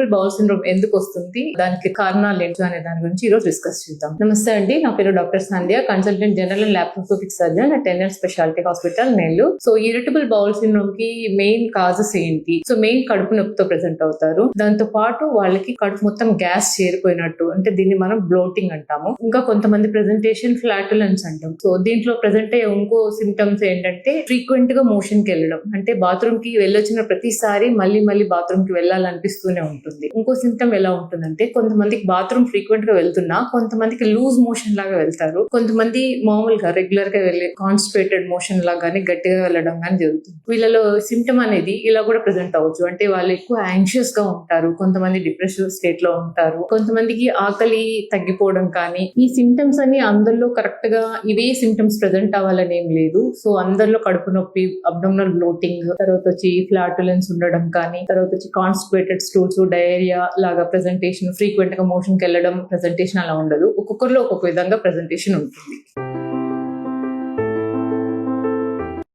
Irritable bowel syndrome ఎందుకు వస్తుంది, దానికి కారణాలు ఏంటో అనే దాని గురించి ఈ రోజు డిస్కస్ చేద్దాం. నమస్తే అండి, నా పేరు doctor Sandhya, consultant general and laparoscopic surgeon at tunnel speciality hospital Nellore. So irritable bowel syndrome కి మెయిన్ కాజెస్ ఏంటి? సో మెయిన్ కడుపు నొప్పితో ప్రెసెంట్ అవుతారు. దాంతో పాటు వాళ్ళకి కడుపు మొత్తం గ్యాస్ చేరిపోయినట్టు, అంటే దీన్ని మనం బ్లోటింగ్ అంటాము. ఇంకా కొంతమంది ప్రెజెంటేషన్ ఫ్లాటులెన్స్ అంటాం. సో దీంట్లో ప్రెసెంట్ అయ్యే ఇంకో సిమ్టమ్స్ ఏంటంటే ఫ్రీక్వెంట్ గా మోషన్ కి వెళ్ళడం, అంటే బాత్రూమ్ కి వెళ్ళొచ్చిన ప్రతిసారి మళ్ళీ బాత్రూమ్ కి వెళ్ళాలనిపిస్తూనే ఉంటుంది. ఇంకో సిమ్టమ్ ఎలా ఉంటుందంటే, కొంతమందికి బాత్రూమ్ ఫ్రీక్వెంట్ గా వెళ్తున్నా కొంతమందికి లూజ్ మోషన్ లాగా వెళ్తారు. కొంతమంది మామూలుగా రెగ్యులర్ గా వెళ్ళే కాన్స్టిపేటెడ్ మోషన్ లాగా కానీ గట్టిగా వెళ్ళడం కానీ జరుగుతుంది. వీళ్ళలో సిమ్టమ్ అనేది ఇలా కూడా ప్రెసెంట్ అవ్వచ్చు. అంటే వాళ్ళు ఎక్కువ యాంగ్షియస్ గా ఉంటారు, కొంతమంది డిప్రెసివ్ స్టేట్ లో ఉంటారు, కొంతమందికి ఆకలి తగ్గిపోవడం కానీ. ఈ సిమ్టమ్స్ అన్ని అందరిలో కరెక్ట్ గా ఇవే సిమ్టమ్స్ ప్రెసెంట్ అవ్వాలని ఏం లేదు. సో అందరిలో కడుపు నొప్పి, అబ్డోమినల్ బ్లోటింగ్, తర్వాత వచ్చి ఫ్లాటులెన్స్ ఉండడం కానీ, తర్వాత వచ్చి కాన్స్టిపేటెడ్ స్టూల్స్, డయేరియా లాగా ప్రెజెంటేషన్, ఫ్రీక్వెంట్ గా మోషన్ కి వెళ్ళడం ప్రెజెంటేషన్ అలా ఉండదు. ఒక్కొక్కరిలో ఒక్కొక్క విధంగా ప్రెజెంటేషన్ ఉంటుంది.